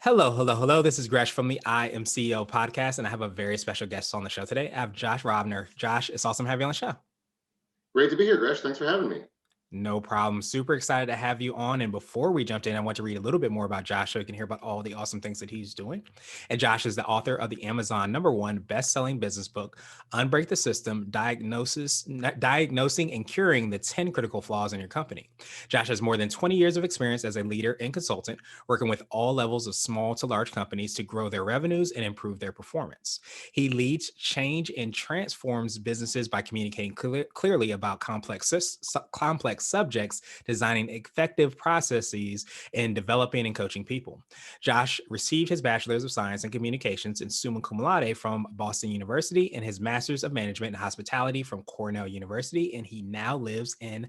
Hello, hello, hello. This is Gresh from the I Am CEO podcast, and I have a very special guest on the show today. I have Josh Robner. Josh, it's awesome to have you on the show. Great to be here, Gresh. Thanks for having me. No problem. Super excited to have you on. And before we jumped in, I want to read a little bit more about Josh so you can hear about all the awesome things that he's doing. And Josh is the author of the Amazon #1 best-selling business book, Unbreak the System: Diagnosing and Curing the 10 Critical Flaws in Your Company. Josh has more than 20 years of experience as a leader and consultant, working with all levels of small to large companies to grow their revenues and improve their performance. He leads change and transforms businesses by communicating clearly about complex subjects, designing effective processes, and developing and coaching people. Josh received his Bachelor's of Science in Communications in summa cum laude from Boston University and his Master's of Management and Hospitality from Cornell University, and he now lives in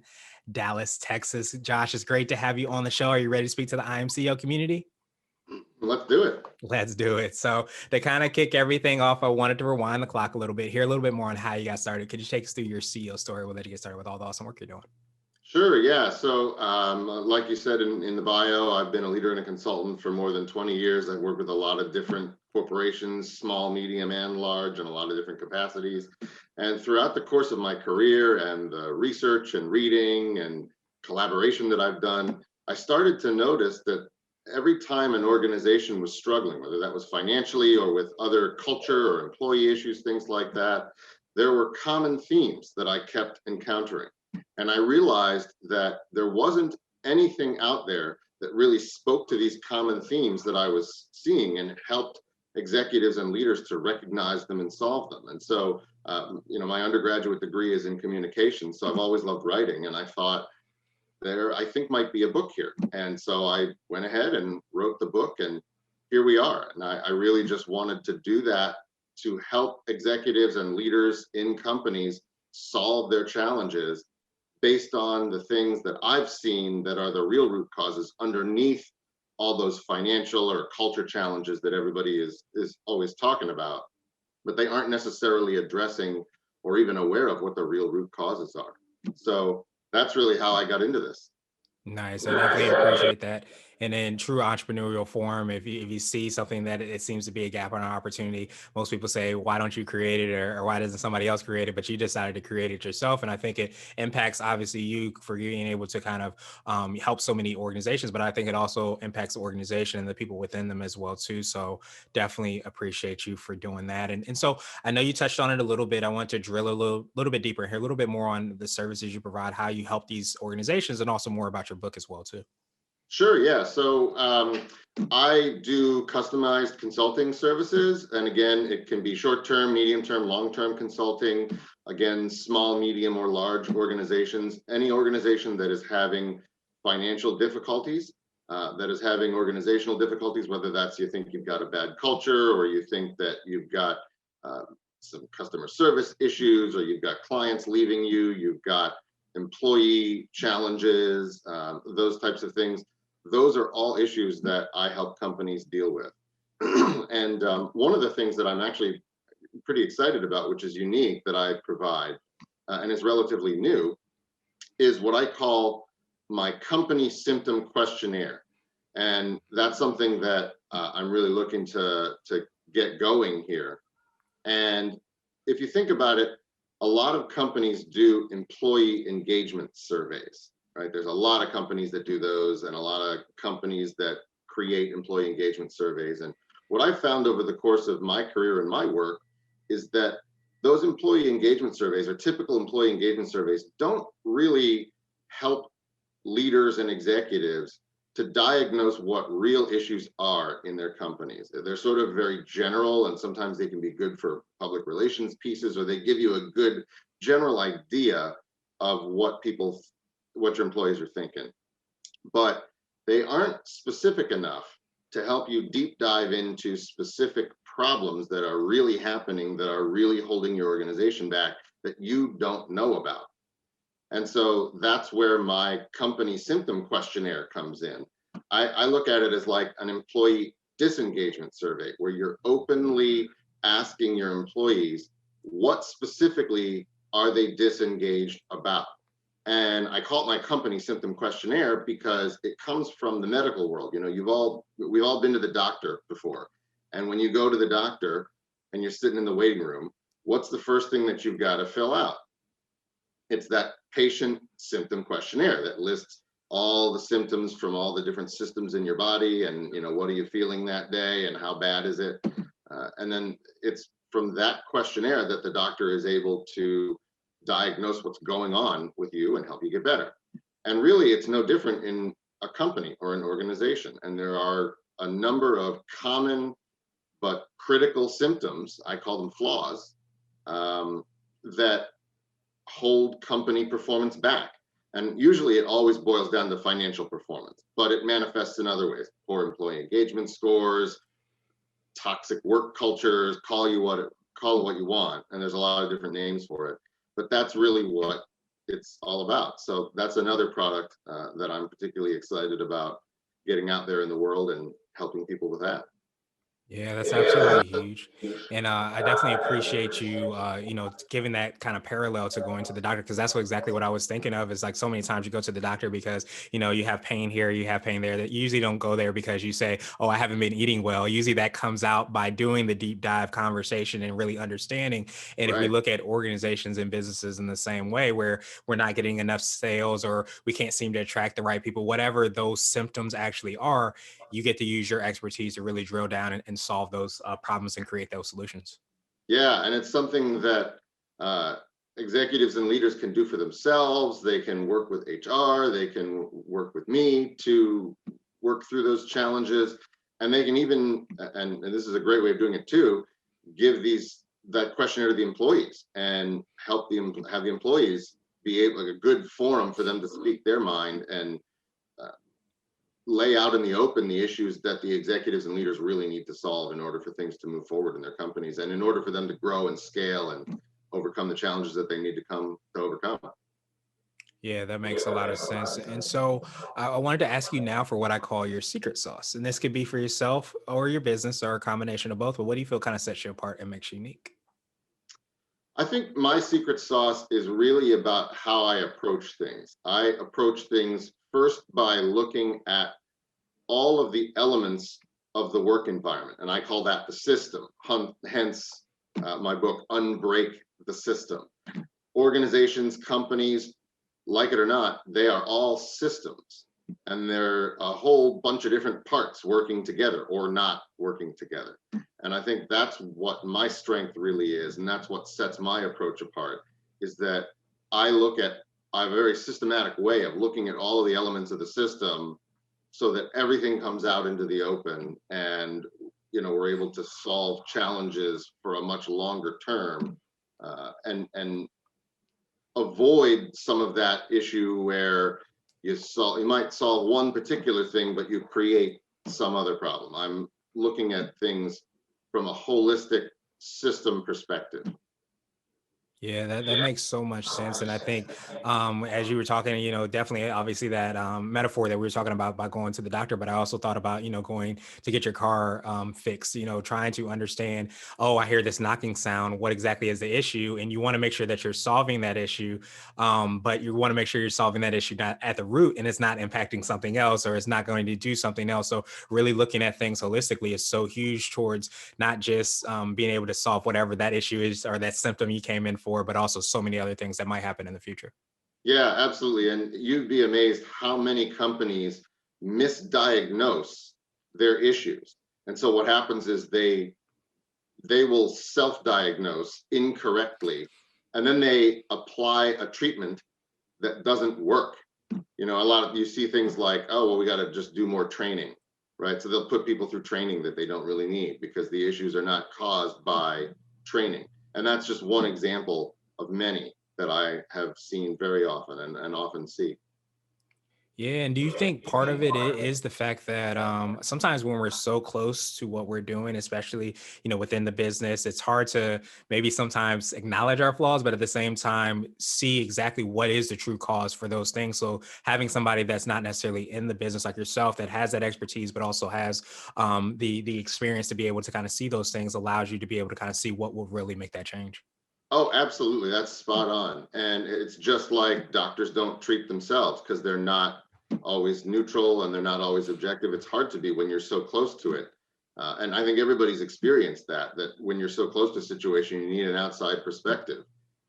Dallas, Texas. Josh, it's great to have you on the show. Are you ready to speak to the IMCO community? Let's do it. Let's do it. So to kind of kick everything off, I wanted to rewind the clock a little bit, hear a little bit more on how you got started. Could you take us through your CEO story? We'll let you get started with all the awesome work you're doing. Sure, yeah. So, like you said in the bio, I've been a leader and a consultant for more than 20 years. I've worked with a lot of different corporations, small, medium, and large, in a lot of different capacities. And throughout the course of my career and the research and reading and collaboration that I've done, I started to notice that every time an organization was struggling, whether that was financially or with other culture or employee issues, things like that, there were common themes that I kept encountering. And I realized that there wasn't anything out there that really spoke to these common themes that I was seeing and helped executives and leaders to recognize them and solve them. And so, my undergraduate degree is in communication. So I've always loved writing. And I thought, I think might be a book here. And so I went ahead and wrote the book, and here we are. And I really just wanted to do that to help executives and leaders in companies solve their challenges based on the things that I've seen that are the real root causes underneath all those financial or culture challenges that everybody is always talking about, but they aren't necessarily addressing or even aware of what the real root causes are. So that's really how I got into this. Nice. I definitely appreciate that. And in true entrepreneurial form, if you see something that it seems to be a gap or an opportunity, most people say, why don't you create it, or why doesn't somebody else create it? But you decided to create it yourself. And I think it impacts obviously you for being able to kind of help so many organizations, but I think it also impacts the organization and the people within them as well too. So definitely appreciate you for doing that. And so I know you touched on it a little bit. I want to drill a little bit deeper here, a little bit more on the services you provide, how you help these organizations, and also more about your book as well too. Sure, yeah. So I do customized consulting services. And again, it can be short-term, medium-term, long-term consulting. Again, small, medium, or large organizations. Any organization that is having financial difficulties, that is having organizational difficulties, whether that's you think you've got a bad culture, or you think that you've got some customer service issues, or you've got clients leaving you, you've got employee challenges, those types of things. Those are all issues that I help companies deal with. And one of the things that I'm actually pretty excited about, which is unique that I provide, and is relatively new, is what I call my company symptom questionnaire. And that's something that I'm really looking to get going here. And if you think about it, a lot of companies do employee engagement surveys. Right? There's a lot of companies that do those, and a lot of companies that create employee engagement surveys. And what I've found over the course of my career and my work is that those employee engagement surveys, or typical employee engagement surveys, don't really help leaders and executives to diagnose what real issues are in their companies. They're sort of very general, and sometimes they can be good for public relations pieces, or they give you a good general idea of what your employees are thinking, but they aren't specific enough to help you deep dive into specific problems that are really happening, that are really holding your organization back, that you don't know about. And so that's where my company symptom questionnaire comes in. I look at it as like an employee disengagement survey, where you're openly asking your employees, what specifically are they disengaged about? And I call it my company symptom questionnaire because it comes from the medical world. You know, we've all been to the doctor before. And when you go to the doctor and you're sitting in the waiting room, what's the first thing that you've got to fill out? It's that patient symptom questionnaire that lists all the symptoms from all the different systems in your body, and you know, what are you feeling that day and how bad is it? And then it's from that questionnaire that the doctor is able to diagnose what's going on with you and help you get better. And really, it's no different in a company or an organization. And there are a number of common but critical symptoms, I call them flaws, that hold company performance back. And usually it always boils down to financial performance, but it manifests in other ways: poor employee engagement scores, toxic work cultures, call it what you want. And there's a lot of different names for it, but that's really what it's all about. So that's another product that I'm particularly excited about getting out there in the world and helping people with that. Yeah, that's absolutely huge. And I definitely appreciate you, giving that kind of parallel to going to the doctor, because that's exactly what I was thinking of. Is like so many times you go to the doctor because, you have pain here, you have pain there, that you usually don't go there because you say, oh, I haven't been eating well. Usually that comes out by doing the deep dive conversation and really understanding. And if we Right. look at organizations and businesses in the same way, where we're not getting enough sales or we can't seem to attract the right people, whatever those symptoms actually are, you get to use your expertise to really drill down and solve those problems and create those solutions. Yeah, and it's something that uh, executives and leaders can do for themselves. They can work with HR, they can work with me to work through those challenges, and they can even, and this is a great way of doing it too, give that questionnaire to the employees and help have the employees be able, like a good forum for them to speak their mind and uh, lay out in the open the issues that the executives and leaders really need to solve in order for things to move forward in their companies and in order for them to grow and scale and overcome the challenges that they need to come to overcome. Yeah, that makes a lot of sense. And so I wanted to ask you now for what I call your secret sauce. And this could be for yourself or your business or a combination of both. But what do you feel kind of sets you apart and makes you unique? I think my secret sauce is really about how I approach things. I approach things first by looking at all of the elements of the work environment, and I call that the system. Hence, my book, Unbreak the System. Organizations, companies, like it or not, they are all systems. And they're a whole bunch of different parts working together or not working together. And I think that's what my strength really is. And that's what sets my approach apart, is that I look at, I have a very systematic way of looking at all of the elements of the system so that everything comes out into the open, and we're able to solve challenges for a much longer term, and avoid some of that issue where you might solve one particular thing, but you create some other problem. I'm looking at things from a holistic system perspective. Yeah, that makes so much sense. And I think as you were talking, definitely obviously that metaphor that we were talking about by going to the doctor, but I also thought about, going to get your car fixed, trying to understand, oh, I hear this knocking sound. What exactly is the issue? And you want to make sure that you're solving that issue. But you want to make sure you're solving that issue not at the root, and it's not impacting something else, or it's not going to do something else. So really looking at things holistically is so huge towards not just being able to solve whatever that issue is or that symptom you came in for, but also so many other things that might happen in the future. Yeah, absolutely. And you'd be amazed how many companies misdiagnose their issues. And so what happens is they will self-diagnose incorrectly, and then they apply a treatment that doesn't work. You see things like, oh, well, we got to just do more training, right? So they'll put people through training that they don't really need because the issues are not caused by training. And that's just one example of many that I have seen very often and often see. Yeah, and do you think part of it is the fact that sometimes when we're so close to what we're doing, especially within the business, it's hard to maybe sometimes acknowledge our flaws, but at the same time see exactly what is the true cause for those things. So having somebody that's not necessarily in the business like yourself that has that expertise, but also has the experience to be able to kind of see those things allows you to be able to kind of see what will really make that change. Oh, absolutely. That's spot on. And it's just like doctors don't treat themselves because they're not always neutral and they're not always objective. It's hard to be when you're so close to it. And I think everybody's experienced that, that when you're so close to a situation, you need an outside perspective.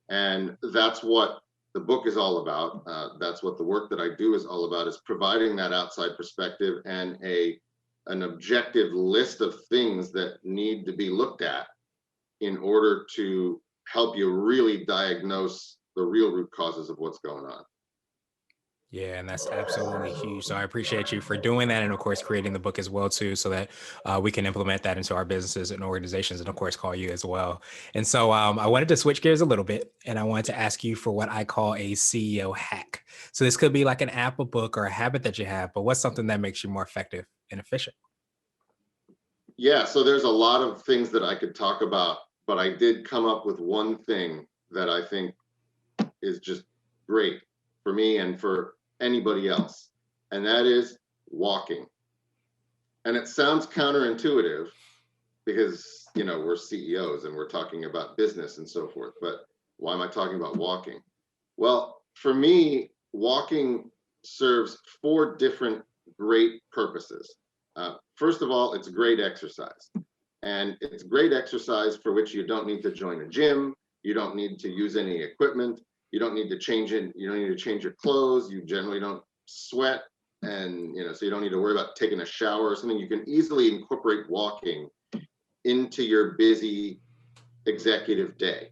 And that's what the book is all about. That's what the work that I do is all about, is providing that outside perspective and an objective list of things that need to be looked at in order to help you really diagnose the real root causes of what's going on. Yeah, and that's absolutely huge. So I appreciate you for doing that, and of course creating the book as well too, so that we can implement that into our businesses and organizations, and of course call you as well. And so I wanted to switch gears a little bit, and I wanted to ask you for what I call a CEO hack. So this could be like an app, a book, or a habit that you have, but what's something that makes you more effective and efficient? Yeah, so there's a lot of things that I could talk about, but I did come up with one thing that I think is just great for me and for anybody else, and that is walking. And it sounds counterintuitive because, we're CEOs and we're talking about business and so forth, but why am I talking about walking? Well, for me, walking serves four different great purposes. First of all, it's great exercise. And it's great exercise for which you don't need to join a gym. You don't need to use any equipment. You don't need to change it. You don't need to change your clothes. You generally don't sweat. And, so you don't need to worry about taking a shower or something. You can easily incorporate walking into your busy executive day.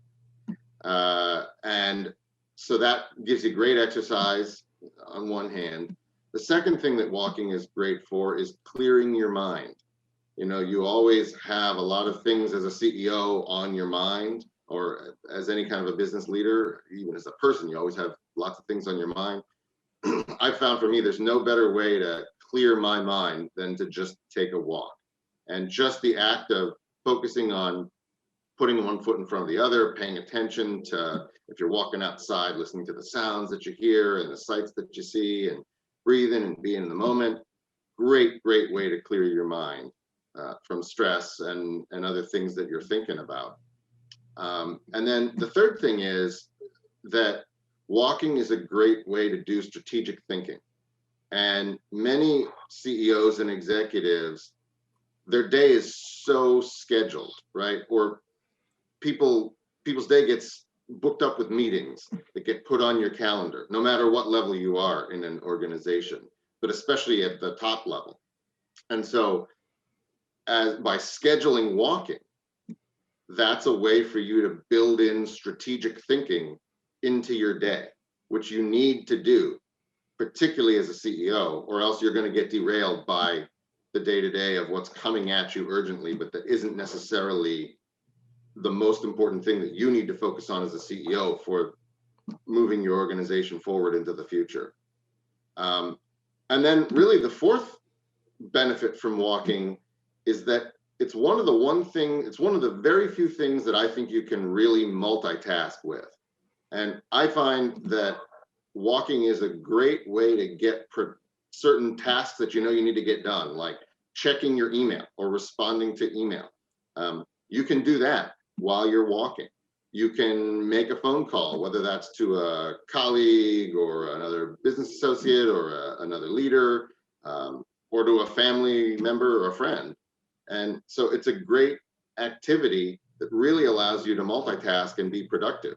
And so that gives you great exercise on one hand. The second thing that walking is great for is clearing your mind. You always have a lot of things as a CEO on your mind, or as any kind of a business leader, even as a person, you always have lots of things on your mind. I found for me, there's no better way to clear my mind than to just take a walk. And just the act of focusing on putting one foot in front of the other, paying attention to, if you're walking outside, listening to the sounds that you hear and the sights that you see, and breathing and being in the moment. Great, great way to clear your mind from stress and other things that you're thinking about. And then the third thing is that walking is a great way to do strategic thinking. And many CEOs and executives, their day is so scheduled, right? Or people's day gets booked up with meetings that get put on your calendar, no matter what level you are in an organization, but especially at the top level. And so as by scheduling walking, that's a way for you to build in strategic thinking into your day, which you need to do, particularly as a CEO, or else you're going to get derailed by the day-to-day of what's coming at you urgently, but that isn't necessarily the most important thing that you need to focus on as a CEO for moving your organization forward into the future. And then really the fourth benefit from walking is that it's one of the very few things that I think you can really multitask with. And I find that walking is a great way to get certain tasks that you need to get done, like checking your email or responding to email. You can do that while you're walking. You can make a phone call, whether that's to a colleague or another business associate or another leader, or to a family member or a friend. And so it's a great activity that really allows you to multitask and be productive.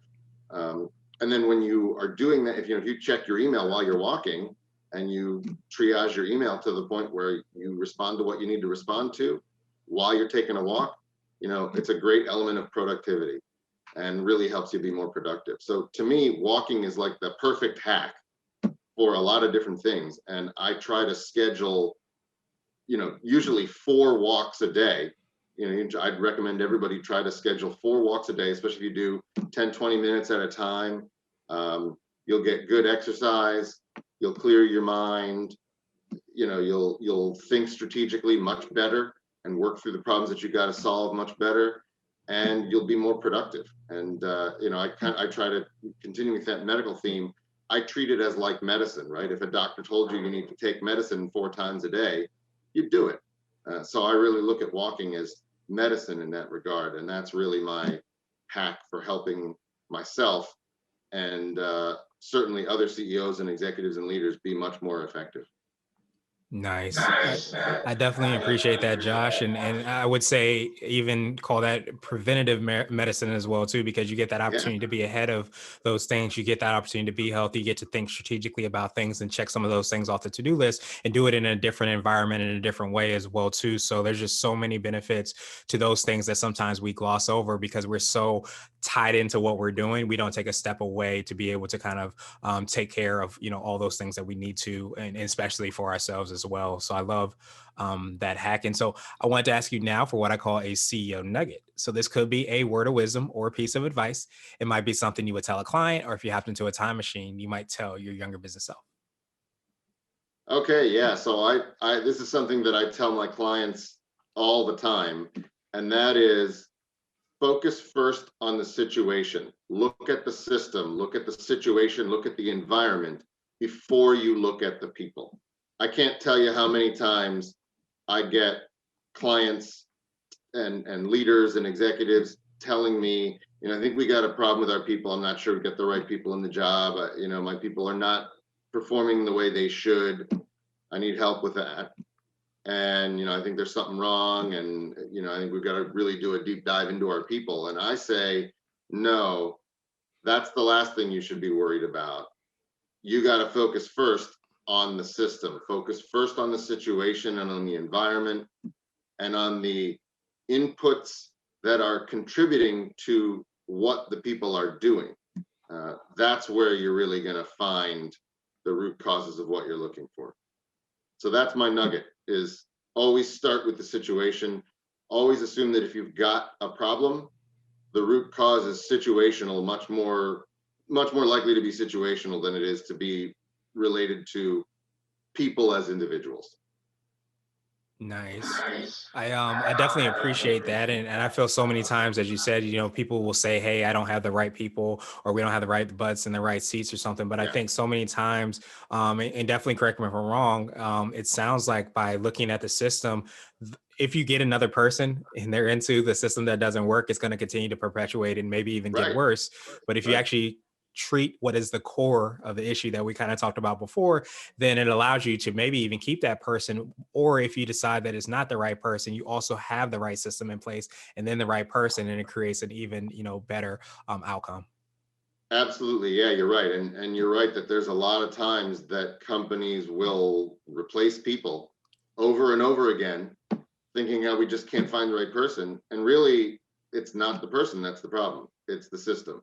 And then when you are doing that, if you check your email while you're walking and you triage your email to the point where you respond to what you need to respond to while you're taking a walk, it's a great element of productivity and really helps you be more productive. So to me, walking is like the perfect hack for a lot of different things. And I try to schedule, usually 4 walks a day. I'd recommend everybody try to schedule 4 walks a day, especially if you do 10, 20 minutes at a time. You'll get good exercise, you'll clear your mind, you'll think strategically much better and work through the problems that you got to solve much better, and you'll be more productive. And I try to continue with that medical theme. I treat it as like medicine, right? If a doctor told you need to take medicine 4 times a day, you do it. So I really look at walking as medicine in that regard, and that's really my hack for helping myself and certainly other CEOs and executives and leaders be much more effective. Nice. I definitely appreciate that, Josh. And I would say even call that preventative medicine as well, too, because you get that Yeah. opportunity to be ahead of those things. You get that opportunity to be healthy. You get to think strategically about things and check some of those things off the to-do list and do it in a different environment, in a different way as well, too. So there's just so many benefits to those things that sometimes we gloss over because we're so tied into what we're doing. We don't take a step away to be able to kind of take care of, all those things that we need to, and especially for ourselves as well. So I love that hack. And so I wanted to ask you now for what I call a CEO nugget. So this could be a word of wisdom or a piece of advice. It might be something you would tell a client, or if you hopped into a time machine, you might tell your younger business self. Okay, yeah. So I this is something that I tell my clients all the time, and that is focus first on the situation. Look at the system, look at the situation, look at the environment before you look at the people. I can't tell you how many times I get clients and leaders and executives telling me, I think we got a problem with our people. I'm not sure we got the right people in the job. My people are not performing the way they should. I need help with that. And I think there's something wrong, and I think we've got to really do a deep dive into our people. And I say, no, that's the last thing you should be worried about. You got to focus first on the system, focus first on the situation and on the environment and on the inputs that are contributing to what the people are doing. That's where you're really going to find the root causes of what you're looking for. So that's my nugget, is always start with the situation. Always assume that if you've got a problem, the root cause is situational, much more likely to be situational than it is to be related to people as individuals. Nice. I definitely appreciate that. And I feel so many times, as you said, people will say, hey, I don't have the right people, or we don't have the right butts in the right seats or something. But I Yeah. think so many times, and definitely correct me if I'm wrong, it sounds like by looking at the system, if you get another person and they're into the system that doesn't work, it's going to continue to perpetuate and maybe even get Right. worse. But if you Right. actually treat what is the core of the issue that we kind of talked about before, then it allows you to maybe even keep that person. Or if you decide that it's not the right person, you also have the right system in place and then the right person, and it creates an even, better outcome. Absolutely. Yeah, you're right. And you're right that there's a lot of times that companies will replace people over and over again, thinking, we just can't find the right person. And really, it's not the person that's the problem. It's the system.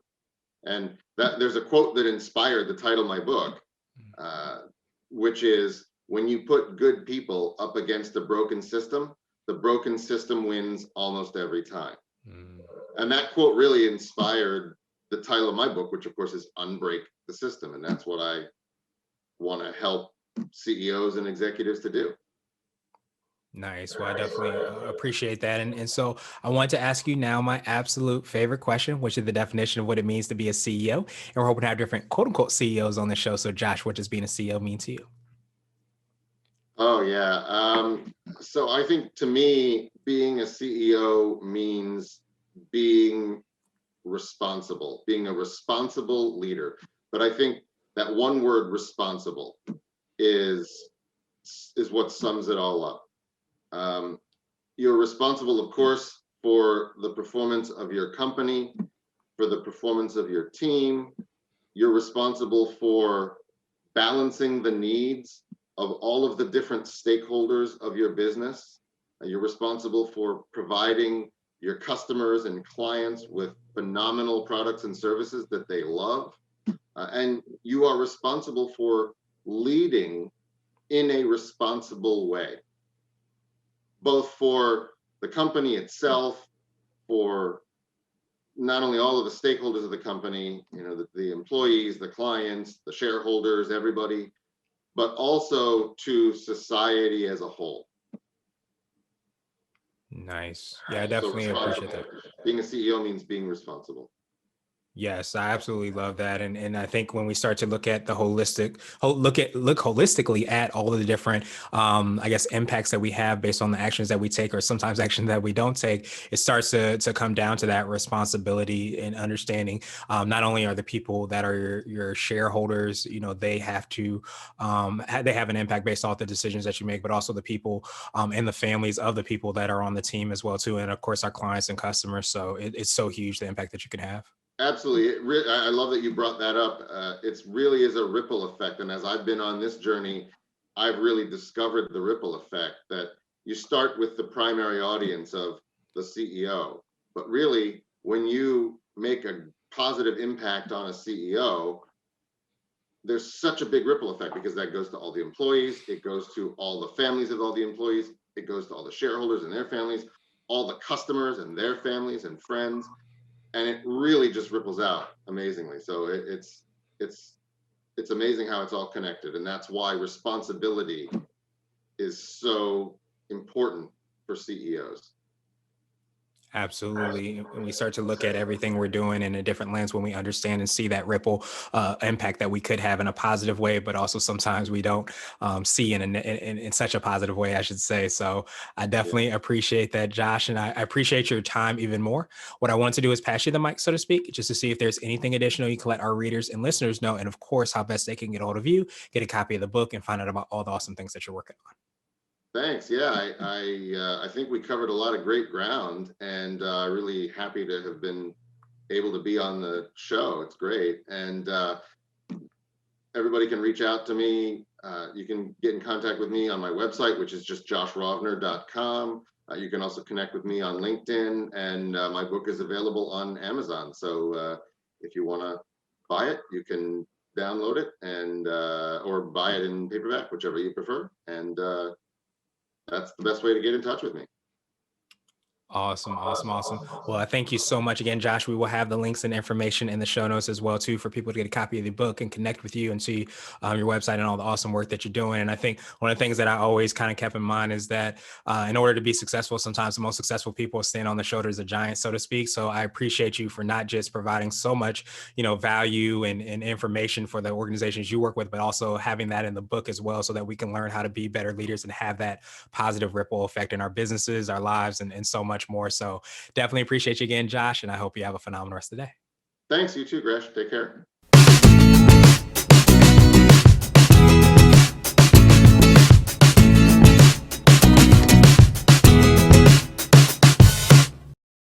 And that there's a quote that inspired the title of my book, uh, which is, when you put good people up against a broken system, the broken system wins almost every time. Mm. And that quote really inspired the title of my book, which of course is Unbreak the System. And that's what I want to help CEOs and executives to do. Nice. Well, I definitely appreciate that. And so I want to ask you now my absolute favorite question, which is the definition of what it means to be a CEO. And we're hoping to have different quote unquote CEOs on the show. So, Josh, what does being a CEO mean to you? Oh, yeah. So I think, to me, being a CEO means being responsible, being a responsible leader. But I think that one word, responsible, is what sums it all up. You're responsible, of course, for the performance of your company, for the performance of your team. You're responsible for balancing the needs of all of the different stakeholders of your business. You're responsible for providing your customers and clients with phenomenal products and services that they love. And you are responsible for leading in a responsible way, both for the company itself, for not only all of the stakeholders of the company, the employees, the clients, the shareholders, everybody, but also to society as a whole. Nice. Yeah, I So definitely appreciate that. being a CEO means being responsible. Yes, I absolutely love that, and I think when we start to look at the look holistically at all of the different, I guess, impacts that we have based on the actions that we take, or sometimes action that we don't take, it starts to come down to that responsibility and understanding. Not only are the people that are your shareholders, they have to, they have an impact based off the decisions that you make, but also the people, and the families of the people that are on the team as well too, and of course our clients and customers. So it's so huge the impact that you can have. Absolutely. I love that you brought that up. It's really is a ripple effect. And as I've been on this journey, I've really discovered the ripple effect that you start with the primary audience of the CEO. But really, when you make a positive impact on a CEO, there's such a big ripple effect because that goes to all the employees, it goes to all the families of all the employees, it goes to all the shareholders and their families, all the customers and their families and friends, and it really just ripples out amazingly. So it's amazing how it's all connected, and that's why responsibility is so important for CEOs. Absolutely. And we start to look at everything we're doing in a different lens when we understand and see that ripple impact that we could have in a positive way, but also sometimes we don't see in such a positive way, I should say. So I Yeah. definitely appreciate that, Josh, and I appreciate your time even more. What I want to do is pass you the mic, so to speak, just to see if there's anything additional you can let our readers and listeners know, and of course, how best they can get a hold of you, get a copy of the book, and find out about all the awesome things that you're working on. Thanks. Yeah, I think we covered a lot of great ground, and really happy to have been able to be on the show. It's great, and everybody can reach out to me. You can get in contact with me on my website, which is just joshrovner.com. You can also connect with me on LinkedIn, and my book is available on Amazon. So if you want to buy it, you can download it and or buy it in paperback, whichever you prefer. And that's the best way to get in touch with me. Awesome, awesome, awesome. Well, I thank you so much again, Josh. We will have the links and information in the show notes as well too, for people to get a copy of the book and connect with you and see your website and all the awesome work that you're doing. And I think one of the things that I always kind of kept in mind is that in order to be successful, sometimes the most successful people stand on the shoulders of giants, so to speak. So I appreciate you for not just providing so much, value and information for the organizations you work with, but also having that in the book as well, so that we can learn how to be better leaders and have that positive ripple effect in our businesses, our lives, and so much more. So definitely appreciate you again, Josh, and I hope you have a phenomenal rest of the day. Thanks. You too, Gresh. Take care.